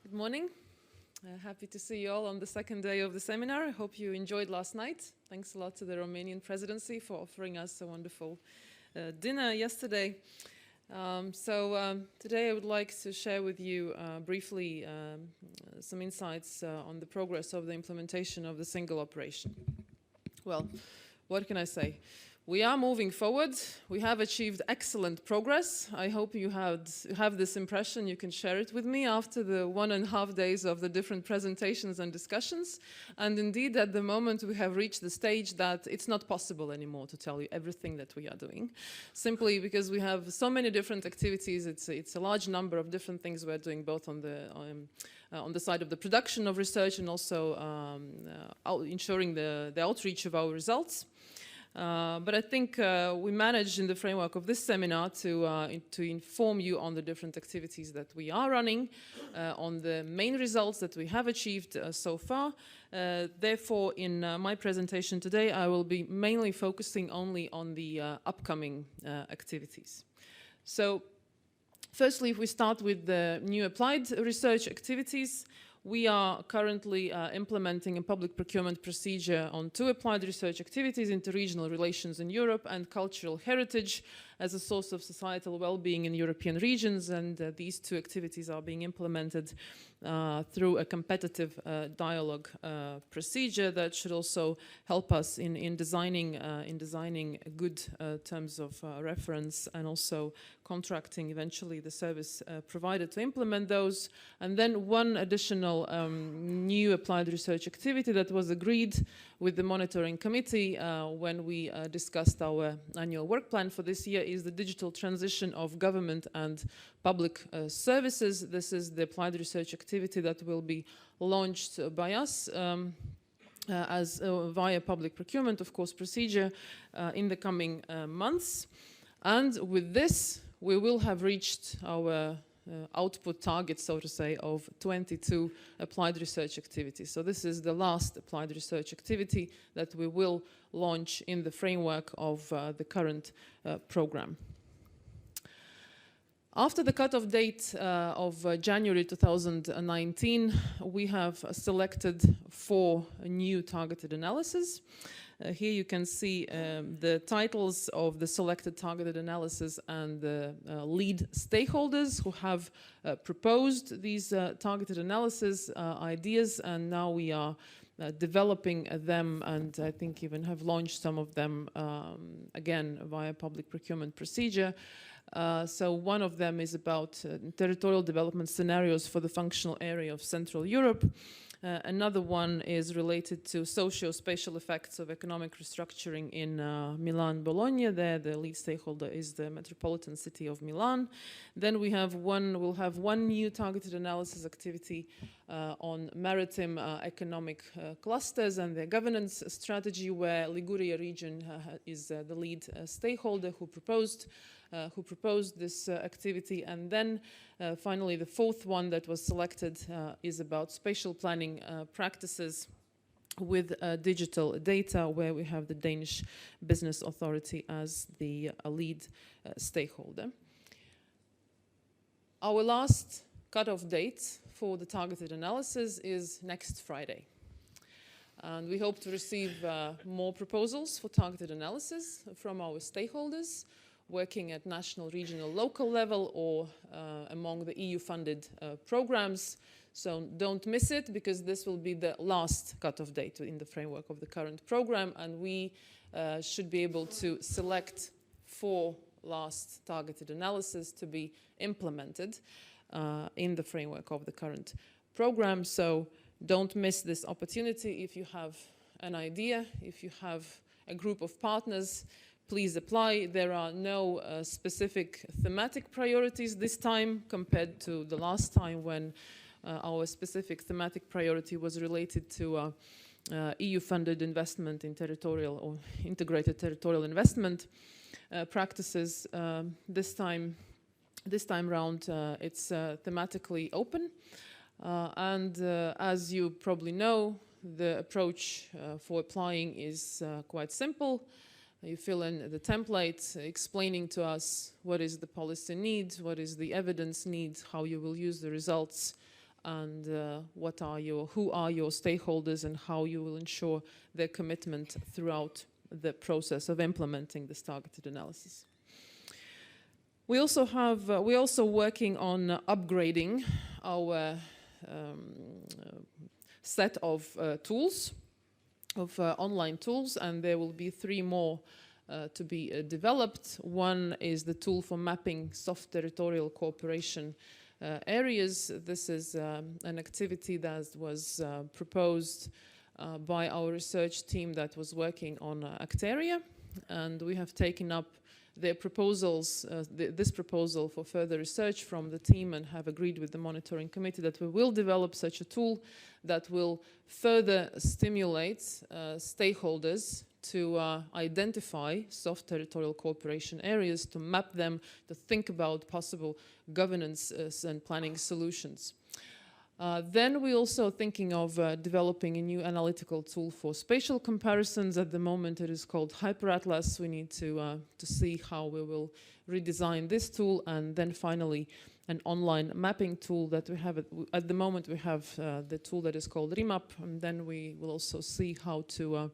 Good morning. Happy to see you all on the second day of the seminar. I hope you enjoyed last night. Thanks a lot to the Romanian presidency for offering us a wonderful dinner yesterday. Today I would like to share with you briefly some insights on the progress of the implementation of the single operation. Well, what can I say? We are moving forward. We have achieved excellent progress. I hope you have this impression. You can share it with me after the 1.5 days of the different presentations and discussions. And indeed, at the moment, we have reached the stage that it's not possible anymore to tell you everything that we are doing, simply because we have so many different activities. It's a large number of different things we're doing, both on the side of the production of research and also ensuring the outreach of our results. But I think we managed in the framework of this seminar to inform you on the different activities that we are running, on the main results that we have achieved so far. Therefore, in my presentation today, I will be mainly focusing only on the upcoming activities. So, firstly, if we start with the new applied research activities, we are currently implementing a public procurement procedure on 2 applied research activities: interregional relations in Europe and cultural heritage as a source of societal well-being in European regions. And these 2 activities are being implemented through a competitive dialogue procedure that should also help us in designing good terms of reference and also contracting eventually the service provider to implement those. And then one additional new applied research activity that was agreed with the monitoring committee when we discussed our annual work plan for this year is the digital transition of government and public services. This is the applied research activity that will be launched by us as via public procurement, of course, procedure in the coming months. And with this, we will have reached our output target, so to say, of 22 applied research activities. So this is the last applied research activity that we will launch in the framework of the current program. After the cutoff date of January 2019, we have selected 4 new targeted analyses. Here you can see the titles of the selected targeted analysis and the lead stakeholders who have proposed these targeted analysis ideas, and now we are developing them, and I think even have launched some of them again via public procurement procedure. So one of them is about territorial development scenarios for the functional area of Central Europe. Another one is related to socio-spatial effects of economic restructuring in Milan-Bologna. There, the lead stakeholder is the metropolitan city of Milan. Then we'll have one new targeted analysis activity on maritime economic clusters and their governance strategy, where Liguria region is the lead stakeholder who proposed this activity. And then finally, the 4th one that was selected is about spatial planning practices with digital data, where we have the Danish Business Authority as the lead stakeholder. Our last cutoff date for the targeted analysis is next Friday. And we hope to receive more proposals for targeted analysis from our stakeholders working at national, regional, local level, or among the EU-funded programs. So don't miss it, because this will be the last cutoff date in the framework of the current program, and we should be able to select 4 last targeted analysis to be implemented in the framework of the current program. So don't miss this opportunity. If you have an idea, if you have a group of partners, please apply. There are no specific thematic priorities this time compared to the last time when our specific thematic priority was related to EU-funded investment in territorial or integrated territorial investment practices. This time round, it's thematically open. And as you probably know, the approach for applying is quite simple. You fill in the template explaining to us what is the policy need, what is the evidence need, how you will use the results, and who are your stakeholders and how you will ensure their commitment throughout the process of implementing this targeted analysis. We're also working on upgrading our set of tools, online tools, and there will be 3 more to be developed. One is the tool for mapping soft territorial cooperation areas. This is an activity that was proposed by our research team that was working on Acteria, and we have taken up their proposals, this proposal for further research from the team, and have agreed with the monitoring committee that we will develop such a tool that will further stimulate stakeholders to identify soft territorial cooperation areas, to map them, to think about possible governance and planning solutions. Then we're also thinking of developing a new analytical tool for spatial comparisons. At the moment it is called HyperAtlas. We need to see how we will redesign this tool, and then finally an online mapping tool that we have. At the moment we have the tool that is called Remap, and then we will also see how to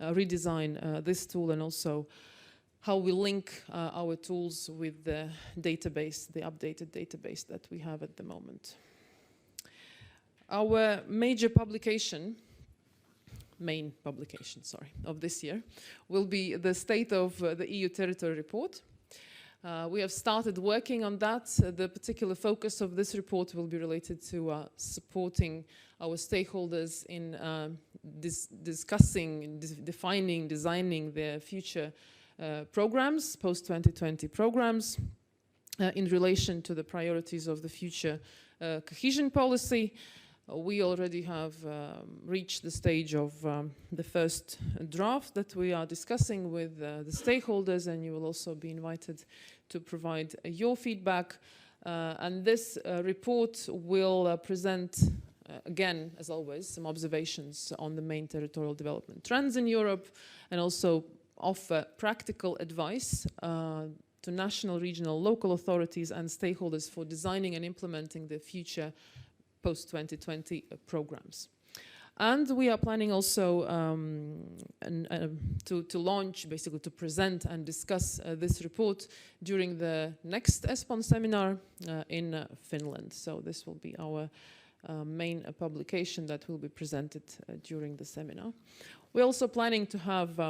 redesign this tool, and also how we link our tools with the database, the updated database that we have at the moment. Our main publication, of this year will be the State of the EU Territory Report. We have started working on that. The particular focus of this report will be related to supporting our stakeholders in discussing, defining, designing their future programs, post-2020 programs, in relation to the priorities of the future cohesion policy. We already have reached the stage of the first draft that we are discussing with the stakeholders, and you will also be invited to provide your feedback. And this report will present, again, as always, some observations on the main territorial development trends in Europe, and also offer practical advice to national, regional, local authorities and stakeholders for designing and implementing the future post-2020 programs. And we are planning also to launch, basically to present and discuss this report during the next ESPON seminar in Finland. So this will be our main publication that will be presented during the seminar. We're also planning to have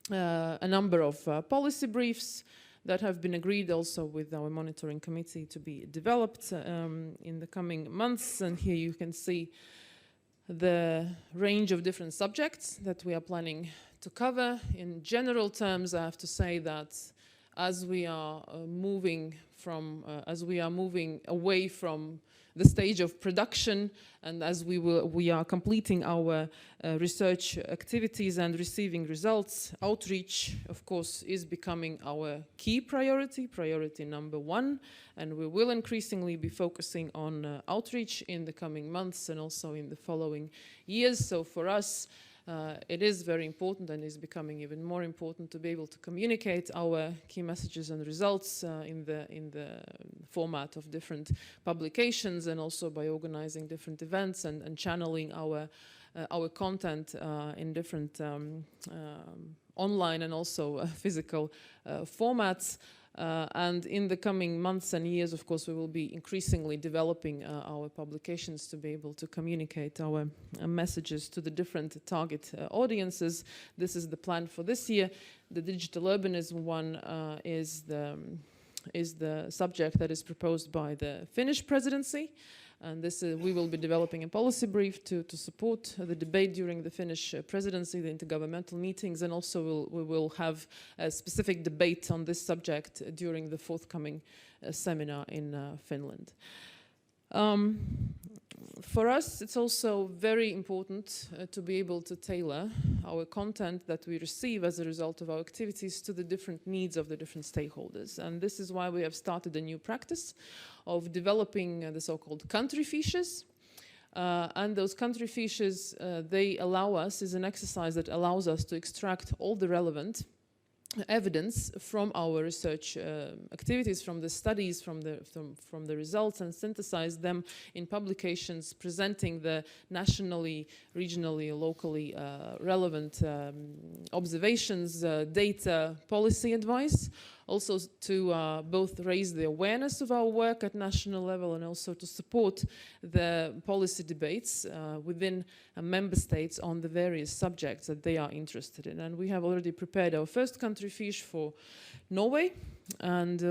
a number of policy briefs that have been agreed also with our monitoring committee to be developed in the coming months. And here you can see the range of different subjects that we are planning to cover. In general terms, I have to say that as we are moving away from the stage of production, and as we are completing our research activities and receiving results, outreach, of course, is becoming our key priority number 1, and we will increasingly be focusing on outreach in the coming months and also in the following years. So for us, it is very important, and is becoming even more important, to be able to communicate our key messages and results in the format of different publications, and also by organizing different events and channeling our content in different online and also physical formats. And in the coming months and years, of course, we will be increasingly developing our publications to be able to communicate our messages to the different target audiences. This is the plan for this year. The digital urbanism one is the subject that is proposed by the Finnish presidency. And this we will be developing a policy brief to support the debate during the Finnish presidency, the intergovernmental meetings, and also we will have a specific debate on this subject during the forthcoming seminar in Finland. For us, it's also very important to be able to tailor our content that we receive as a result of our activities to the different needs of the different stakeholders. And this is why we have started a new practice of developing the so-called country fiches. And those country fiches, they allow us, is an exercise that allows us to extract all the relevant evidence from our research activities, from the studies, from the results, and synthesize them in publications presenting the nationally, regionally, locally relevant observations, data, policy advice. Also to both raise the awareness of our work at national level and also to support the policy debates within member states on the various subjects that they are interested in. And we have already prepared our first country fiche for Norway, and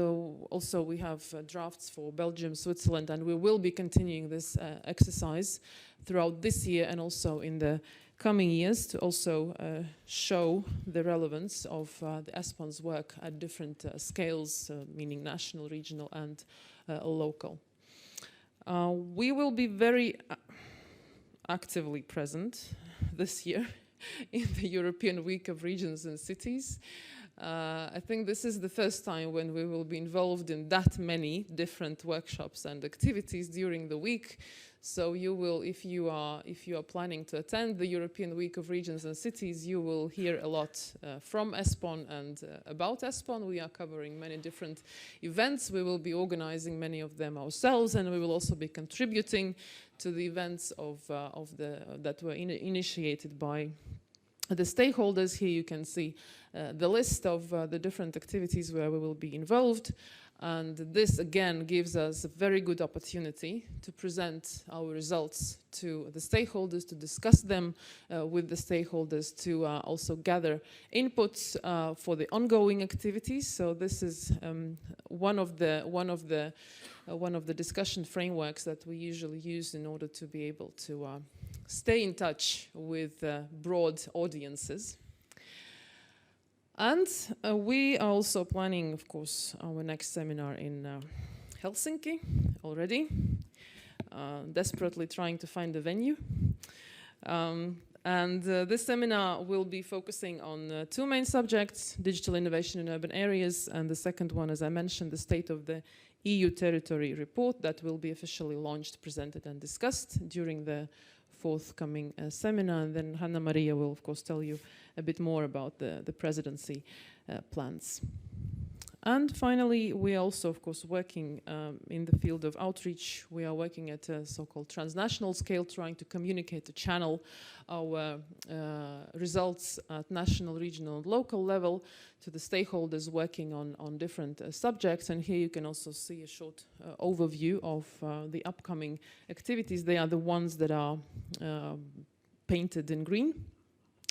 also we have drafts for Belgium, Switzerland, and we will be continuing this exercise throughout this year and also in the coming years to also show the relevance of the ESPON's work at different scales, meaning national, regional, and local. We will be very actively present this year in the European Week of Regions and Cities. I think this is the first time when we will be involved in that many different workshops and activities during the week. So you will, if you are planning to attend the European Week of Regions and Cities, you will hear a lot from ESPON and about ESPON. We are covering many different events. We will be organizing many of them ourselves, and we will also be contributing to the events that were initiated by the stakeholders. Here you can see the list of the different activities where we will be involved. And this again gives us a very good opportunity to present our results to the stakeholders, to discuss them with the stakeholders, to also gather inputs for the ongoing activities. So this is one of the discussion frameworks that we usually use in order to be able to stay in touch with broad audiences. And we are also planning, of course, our next seminar in Helsinki already, desperately trying to find a venue. And this seminar will be focusing on two main subjects: digital innovation in urban areas, and the second one, as I mentioned, the state of the EU territory report that will be officially launched, presented, and discussed during the forthcoming seminar. And then Hanna Maria will, of course, tell you a bit more about the presidency plans. And finally, we are also, of course, working in the field of outreach. We are working at a so-called transnational scale, trying to communicate, to channel our results at national, regional, and local level to the stakeholders working on different subjects. And here you can also see a short overview of the upcoming activities. They are the ones that are painted in green.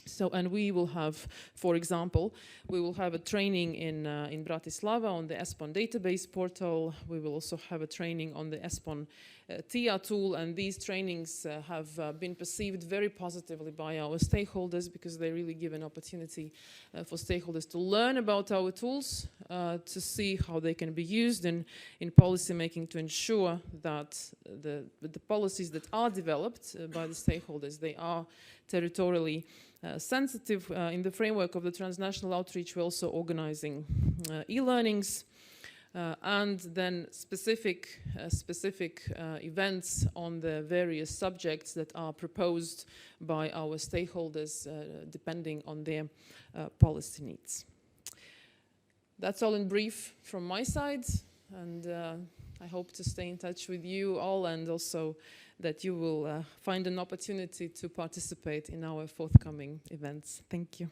So, and we will have, for example, we will have a training in Bratislava on the ESPON database portal. We will also have a training on the ESPON TIA tool, and these trainings have been perceived very positively by our stakeholders because they really give an opportunity for stakeholders to learn about our tools, to see how they can be used in policy making to ensure that the policies that are developed by the stakeholders, they are territorially sensitive. In the framework of the transnational outreach, we're also organizing e-learnings and then specific events on the various subjects that are proposed by our stakeholders depending on their policy needs. That's all in brief from my side, and I hope to stay in touch with you all, and also that you will find an opportunity to participate in our forthcoming events. Thank you.